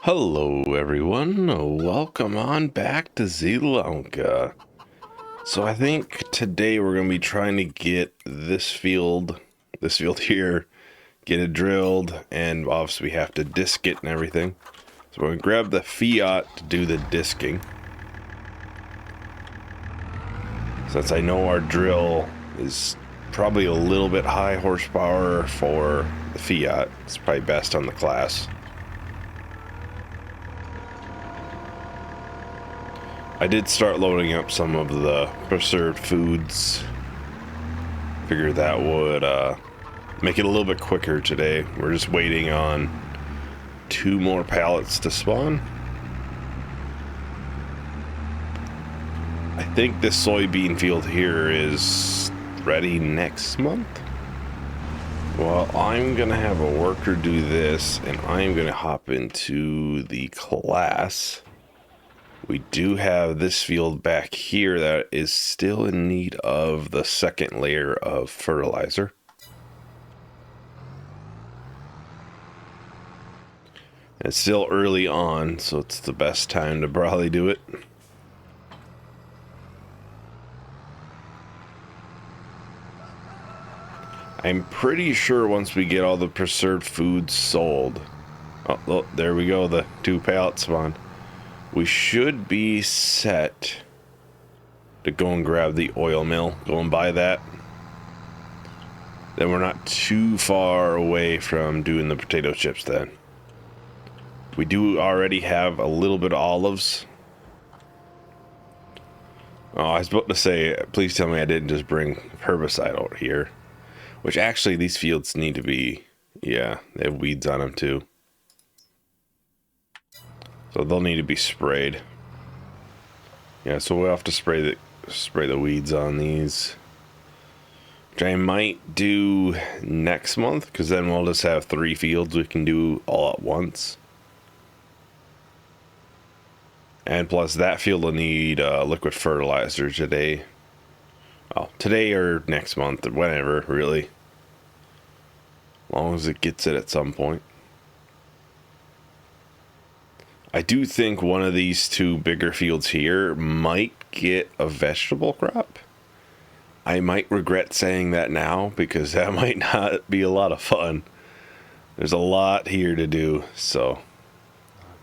Hello everyone, welcome on back to Zielonka. So I think today we're going to be trying to get this field here, get it drilled, and obviously we have to disc it and everything. So we're going to grab the Fiat to do the disking. Since I know our drill is probably a little bit high horsepower for the Fiat, it's probably best on the class. I did start loading up some of the preserved foods. Figured that would make it a little bit quicker today. We're just waiting on 2 more pallets to spawn. I think this soybean field here is ready next month. Well, I'm gonna have a worker do this, and I'm gonna hop into the class. We do have this field back here that is still in need of the second layer of fertilizer. It's still early on, so it's the best time to probably do it. I'm pretty sure once we get all the preserved foods sold... Oh, look, there we go, the 2 pallets spawned. We should be set to go and grab the oil mill, go and buy that. Then we're not too far away from doing the potato chips then. We do already have a little bit of olives. Oh, I was about to say, please tell me I didn't just bring herbicide out here. Which actually these fields need to be, yeah, they have weeds on them too. So they'll need to be sprayed. Yeah, so we'll have to spray the weeds on these. Which I might do next month, because then we'll just have 3 fields we can do all at once. And plus that field will need liquid fertilizer today. Well, today or next month, or whenever, really. As long as it gets it at some point. I do think one of these 2 bigger fields here might get a vegetable crop. I might regret saying that now because that might not be a lot of fun. There's a lot here to do, so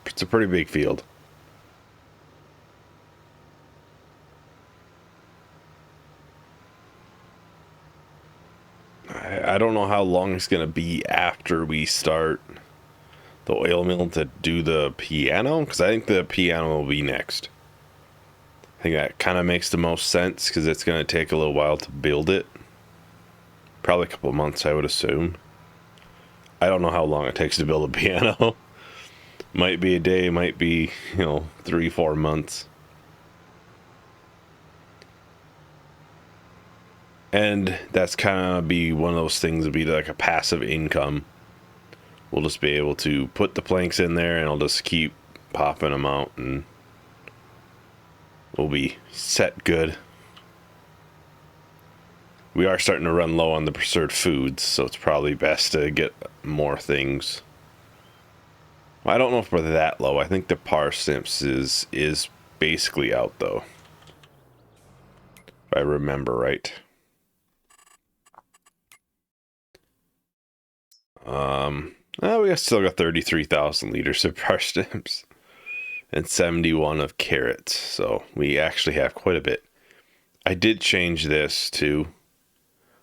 it's a pretty big field. I don't know how long it's going to be after we start the oil mill to do the piano, because I think the piano will be next. I think that kind of makes the most sense because it's going to take a little while to build it. Probably a couple of months, I would assume. I don't know how long it takes to build a piano. Might be a day, might be, 3-4 months. And that's kind of be one of those things to be like a passive income. We'll just be able to put the planks in there and I'll just keep popping them out and we'll be set good. We are starting to run low on the preserved foods, so it's probably best to get more things. Well, I don't know if we're that low. I think the parsnips is basically out though. If I remember right. We still got 33,000 liters of parsnips and 71 of carrots, so we actually have quite a bit. I did change this to,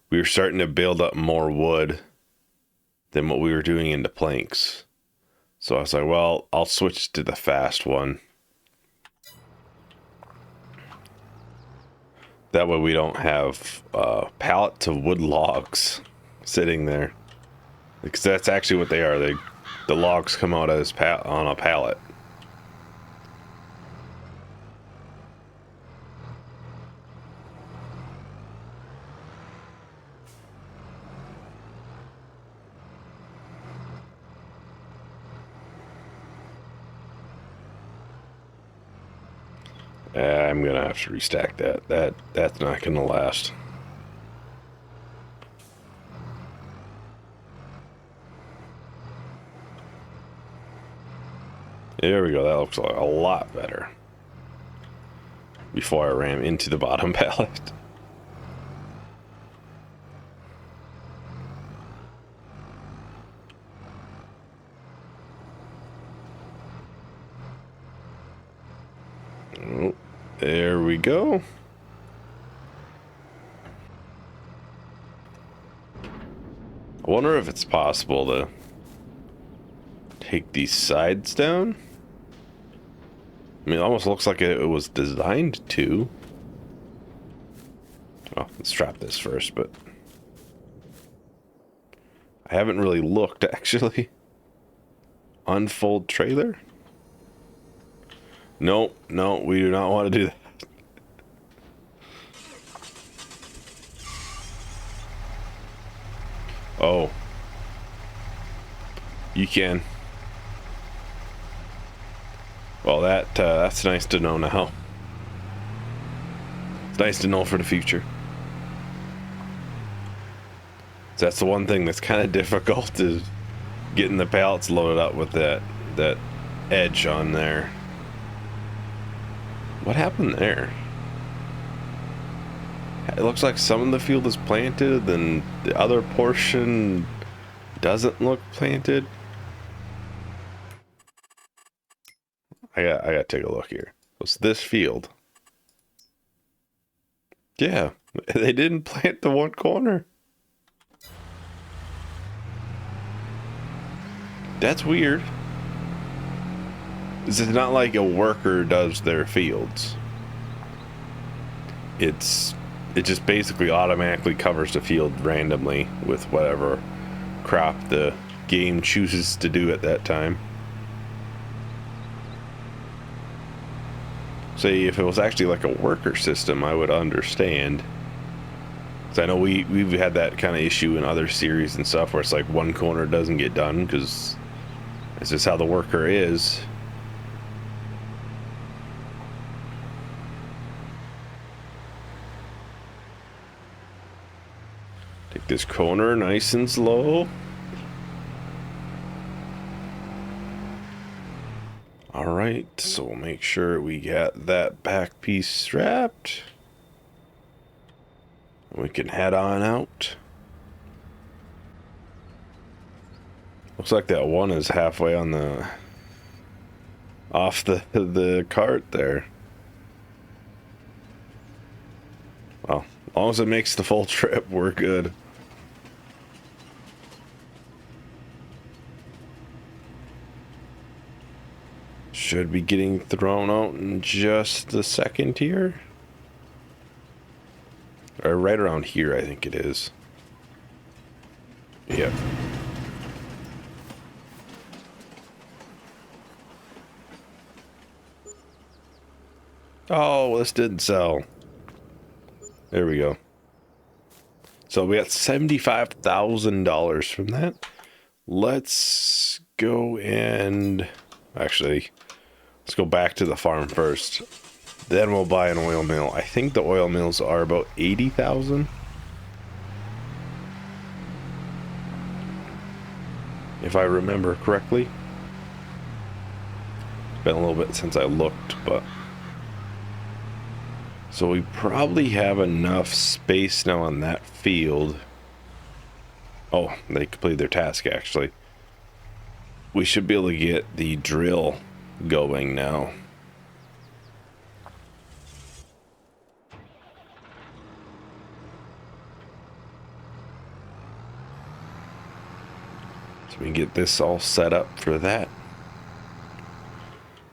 we were starting to build up more wood than what we were doing into planks. So I was like, well, I'll switch to the fast one. That way we don't have pallets of wood logs sitting there. Because that's actually what they are. The logs come out as on a pallet. I'm gonna have to restack that. That's not gonna last. There we go. That looks like a lot better. Before I ran into the bottom pallet. Oh, there we go. I wonder if it's possible to take these sides down. I mean, it almost looks like it was designed to. Oh, let's trap this first, but I haven't really looked, actually. Unfold trailer? No, no, we do not want to do that. Oh. You can. Well, that's nice to know now. It's nice to know for the future. So that's the one thing that's kind of difficult, is getting the pallets loaded up with that edge on there. What happened there? It looks like some of the field is planted, then the other portion doesn't look planted. I gotta take a look here. It's this field. Yeah, they didn't plant the one corner. That's weird. It's not like a worker does their fields. It just basically automatically covers the field randomly with whatever crop the game chooses to do at that time. Say if it was actually like a worker system, I would understand. Because I know we've had that kind of issue in other series and stuff where it's like one corner doesn't get done because it's just how the worker is. Take this corner nice and slow. Alright, so we'll make sure we got that back piece strapped. We can head on out. Looks like that one is halfway on the off the cart there. Well, as long as it makes the full trip, we're good. Should be getting thrown out in just a second here. Or right around here, I think it is. Yep. Oh, this didn't sell. There we go. So we got $75,000 from that. Let's go and... Actually, let's go back to the farm first. Then we'll buy an oil mill. I think the oil mills are about 80,000. If I remember correctly. It's been a little bit since I looked, but... So we probably have enough space now on that field. Oh, they completed their task, actually. We should be able to get the drill going now. So we can get this all set up for that.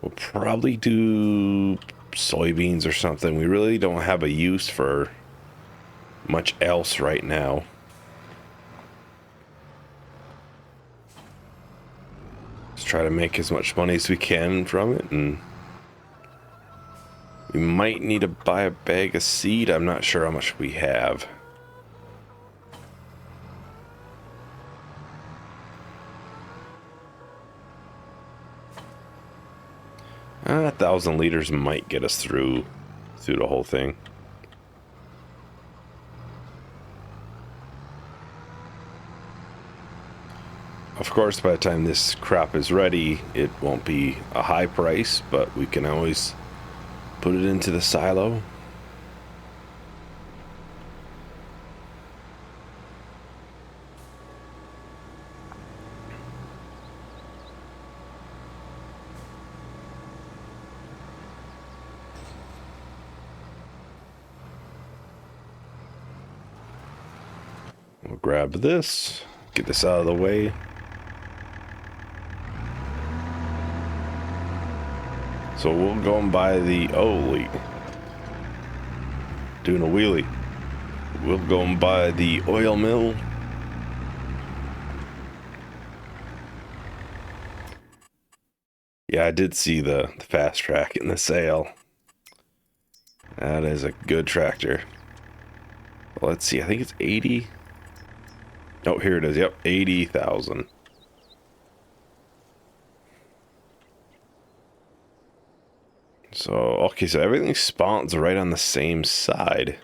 We'll probably do soybeans or something. We really don't have a use for much else right now. Let's try to make as much money as we can from it, and we might need to buy a bag of seed. I'm not sure how much we have. A 1,000 liters might get us through the whole thing. Of course, by the time this crop is ready, it won't be a high price, but we can always put it into the silo. We'll grab this, get this out of the way. So we'll go and buy the, holy, doing a wheelie. We'll go and buy the oil mill. Yeah, I did see the fast track in the sale. That is a good tractor. Well, let's see, I think it's 80. Oh, here it is. Yep, 80,000. So, okay, so everything spawns right on the same side.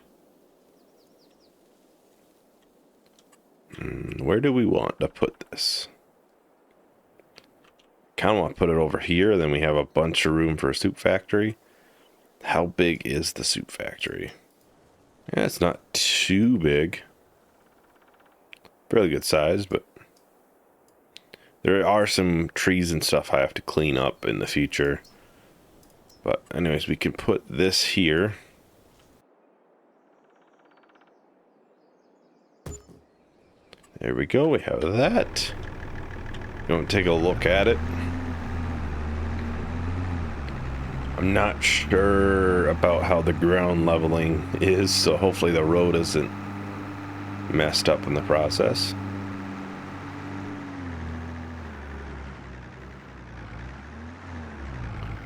Where do we want to put this? Kind of want to put it over here, then we have a bunch of room for a soup factory. How big is the soup factory? Yeah, it's not too big. Fairly good size, but there are some trees and stuff I have to clean up in the future. But anyways, we can put this here. There we go, we have that. Go and take a look at it. I'm not sure about how the ground leveling is, so hopefully the road isn't messed up in the process.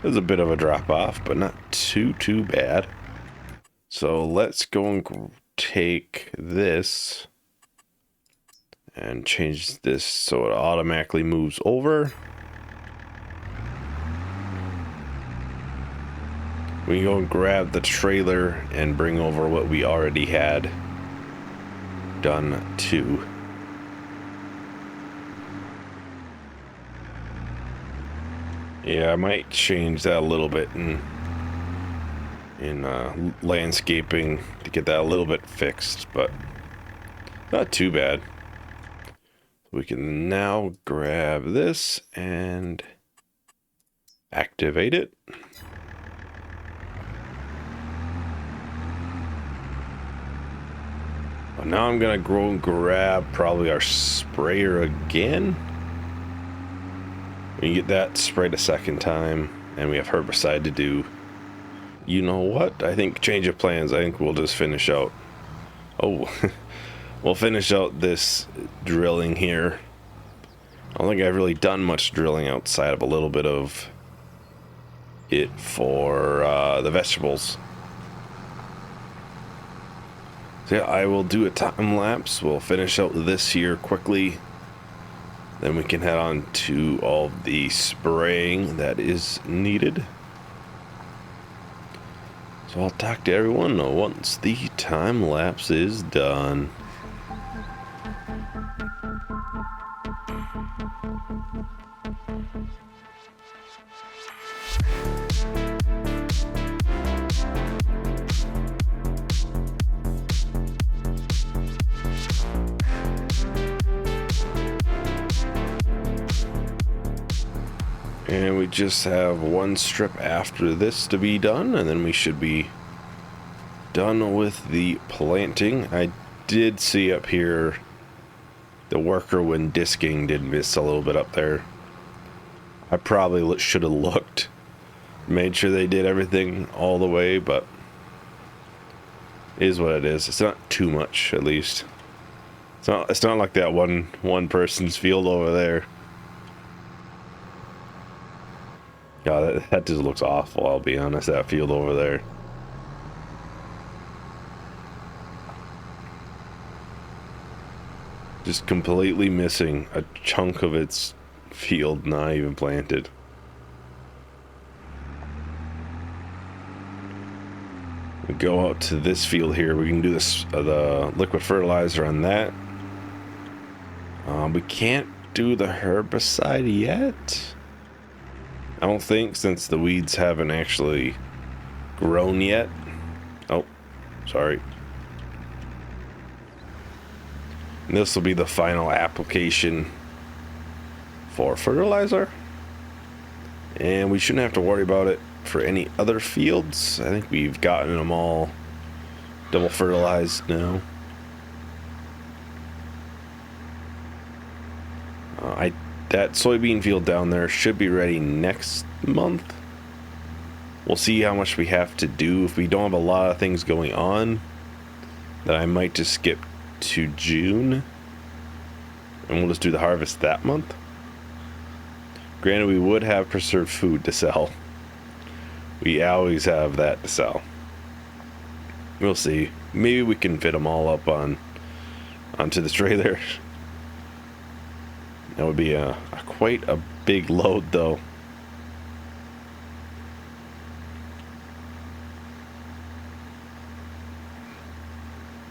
There's a bit of a drop off, but not too bad. So let's go and take this and change this so it automatically moves over. We can go and grab the trailer and bring over what we already had done too. Yeah, I might change that a little bit in landscaping to get that a little bit fixed, but not too bad. We can now grab this and activate it. Well, now I'm gonna go and grab probably our sprayer again. We can get that sprayed a second time, and we have herbicide to do. You know what? I think change of plans. I think we'll just finish out. Oh, we'll finish out this drilling here. I don't think I've really done much drilling outside of a little bit of it for the vegetables. So yeah, I will do a time lapse. We'll finish out this here quickly. Then we can head on to all the spraying that is needed. So I'll talk to everyone once the time lapse is done. And we just have one strip after this to be done, and then we should be done with the planting. I did see up here the worker when disking did miss a little bit up there. I probably should have looked, made sure they did everything all the way, but it is what it is. It's not too much, at least. It's not like that one person's field over there. God, that just looks awful, I'll be honest, that field over there. Just completely missing a chunk of its field, not even planted. We go out to this field here, we can do this, the liquid fertilizer on that. We can't do the herbicide yet. I don't think, since the weeds haven't actually grown yet. Oh, sorry. And this will be the final application for fertilizer. And we shouldn't have to worry about it for any other fields. I think we've gotten them all double fertilized now. That soybean field down there should be ready next month. We'll see how much we have to do. If we don't have a lot of things going on, then I might just skip to June and we'll just do the harvest that month. Granted, we would have preserved food to sell. We always have that to sell. We'll see. Maybe we can fit them all up onto the trailer. That would be quite a big load, though.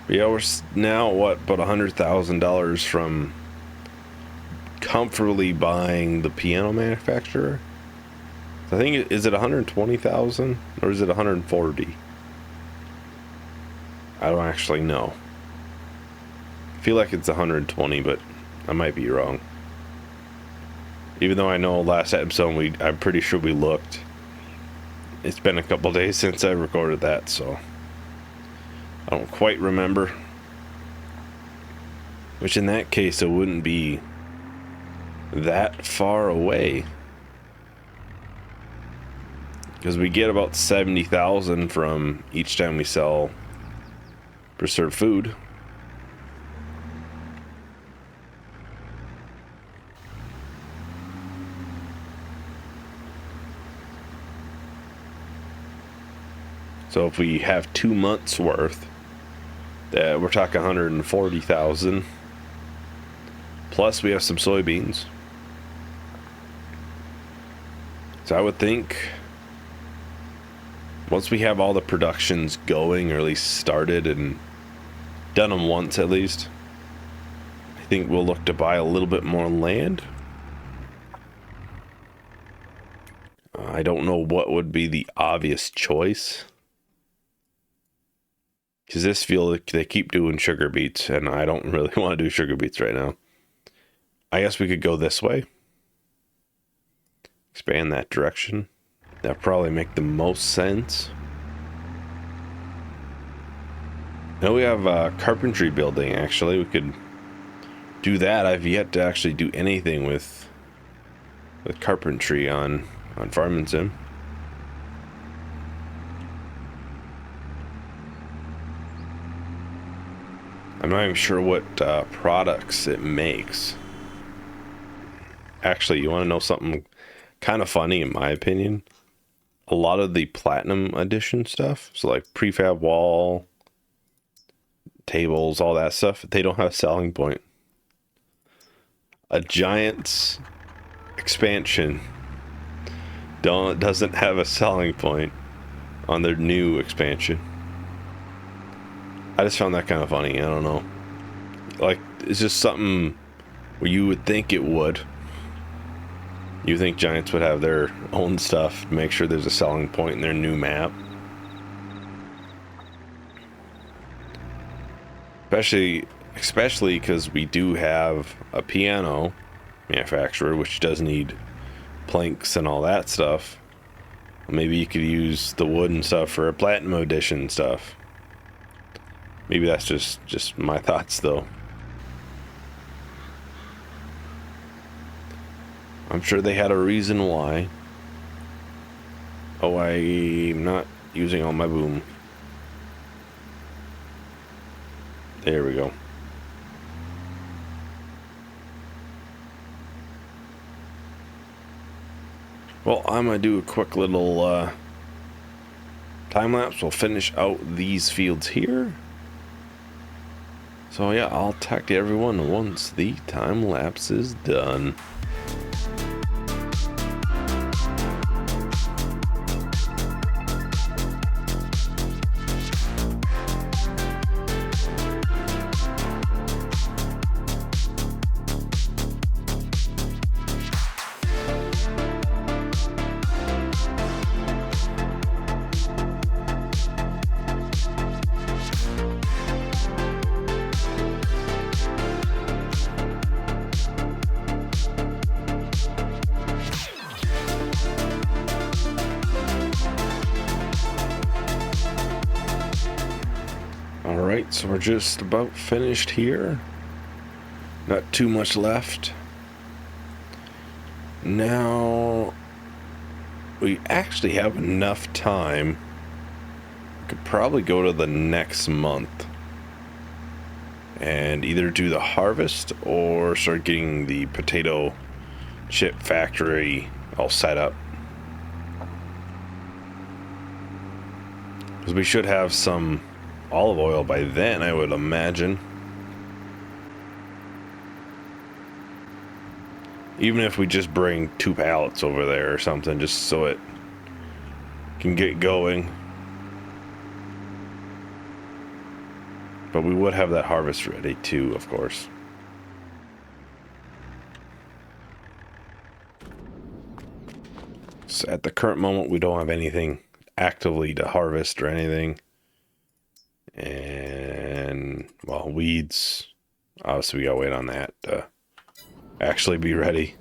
Yeah, we're now what, about $100,000 from comfortably buying the piano manufacturer. I think, is it 120,000 or is it 140? I don't actually know. I feel like it's 120, but I might be wrong. Even though I know last episode I'm pretty sure we looked. It's been a couple days since I recorded that, so I don't quite remember. Which in that case, it wouldn't be that far away, because we get about 70,000 from each time we sell preserved food. So if we have 2 months worth, we're talking 140,000. Plus we have some soybeans. So I would think once we have all the productions going, or at least started and done them once at least, I think we'll look to buy a little bit more land. I don't know what would be the obvious choice, because this field, they keep doing sugar beets, and I don't really want to do sugar beets right now. I guess we could go this way. Expand that direction. That'd probably make the most sense. Now we have a carpentry building, actually. We could do that. I've yet to actually do anything with carpentry on Farming Sim. I'm not even sure what products it makes. Actually, you want to know something kind of funny in my opinion? A lot of the Platinum Edition stuff, so like prefab wall, tables, all that stuff, they don't have a selling point. A Giants expansion doesn't have a selling point on their new expansion. I just found that kind of funny. I don't know. Like, it's just something where you would think it would. You think Giants would have their own stuff to make sure there's a selling point in their new map. Especially because we do have a piano manufacturer, which does need planks and all that stuff. Maybe you could use the wood and stuff for a Platinum Edition stuff. Maybe that's just my thoughts, though. I'm sure they had a reason why. Oh, I'm not using all my boom. There we go. Well, I'm going to do a quick little time lapse. We'll finish out these fields here. So yeah, I'll talk to everyone once the time lapse is done. Alright, so we're just about finished here. Not too much left. Now, we actually have enough time. We could probably go to the next month and either do the harvest or start getting the potato chip factory all set up. Because we should have some olive oil by then, I would imagine. Even if we just bring 2 pallets over there or something, just so it can get going. But we would have that harvest ready too, of course. So at the current moment, we don't have anything actively to harvest or anything. And, well, weeds, obviously we gotta wait on that to actually be ready.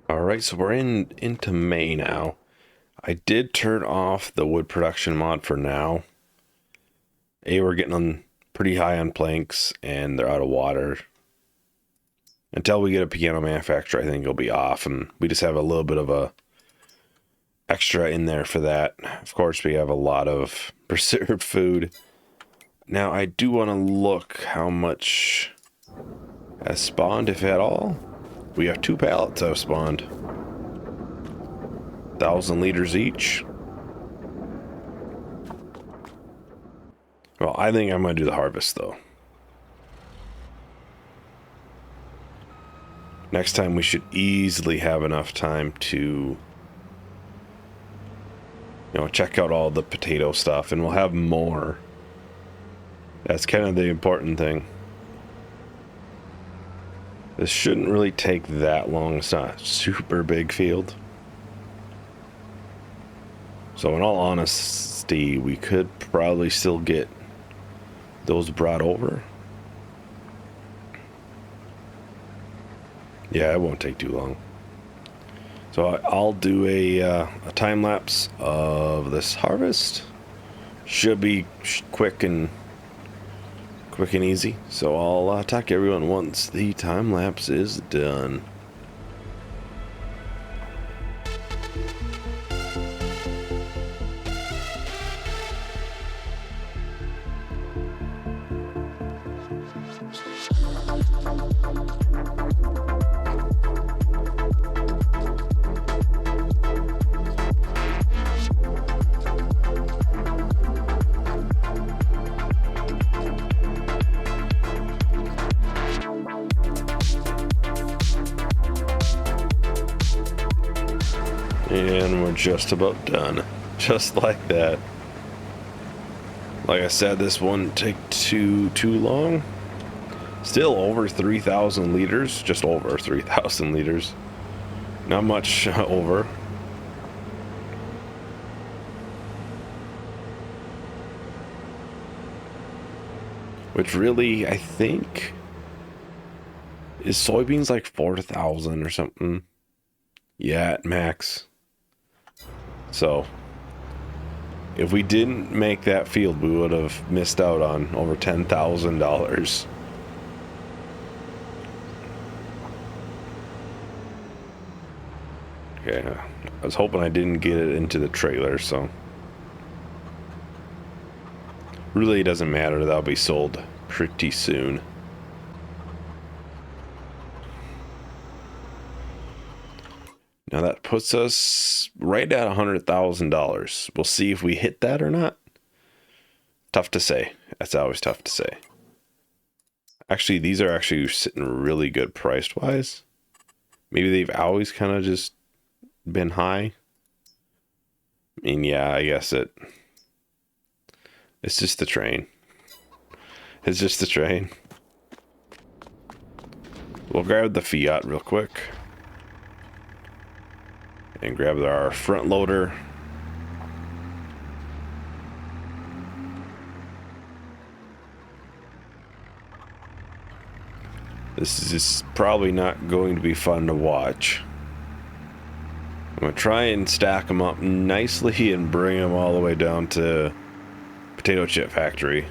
Alright, so we're into May now. I did turn off the wood production mod for now. We're getting on pretty high on planks, and they're out of water. Until we get a piano manufacturer, I think it'll be off, and we just have a little bit of a extra in there for that. Of course, we have a lot of preserved food. Now, I do want to look how much has spawned, if at all. We have 2 pallets that have spawned. 1,000 liters each. Well, I think I'm going to do the harvest, though. Next time we should easily have enough time to, check out all the potato stuff, and we'll have more. That's kind of the important thing. This shouldn't really take that long. It's not a super big field. So in all honesty, we could probably still get those brought over. Yeah, it won't take too long. So I'll do a time lapse of this harvest. Should be quick and easy. So I'll talk to everyone once the time lapse is done. And we're just about done. Just like that. Like I said, this wouldn't take too long. Still over 3,000 liters. Just over 3,000 liters. Not much over. Which really, I think, is soybeans like 4,000 or something. Yeah, at max. So, if we didn't make that field, we would have missed out on over $10,000. Okay, I was hoping I didn't get it into the trailer, so. Really, it doesn't matter. That'll be sold pretty soon. Now that puts us right at $100,000. We'll see if we hit that or not. Tough to say. That's always tough to say. Actually, these are actually sitting really good price-wise. Maybe they've always kind of just been high. I mean, yeah, I guess it's just the train. It's just the train. We'll grab the Fiat real quick. And grab our front loader. This is probably not going to be fun to watch. I'm going to try and stack them up nicely and bring them all the way down to potato chip factory.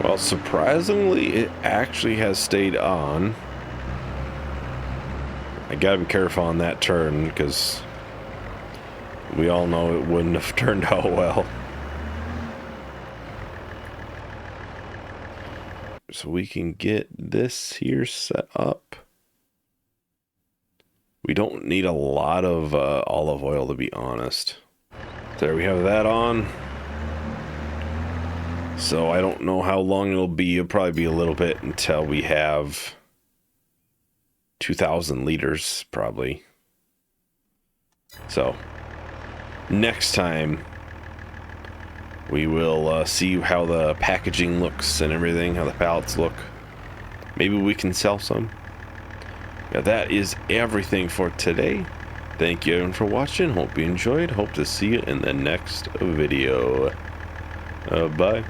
Well, surprisingly, it actually has stayed on. I gotta be careful on that turn, because we all know it wouldn't have turned out well. So we can get this here set up. We don't need a lot of olive oil, to be honest. There we have that on. So I don't know how long it'll be. It'll probably be a little bit until we have 2,000 liters, probably. So next time we will see how the packaging looks and everything, how the pallets look. Maybe we can sell some. Yeah, that is everything for today. Thank you everyone for watching. Hope you enjoyed. Hope to see you in the next video. Bye.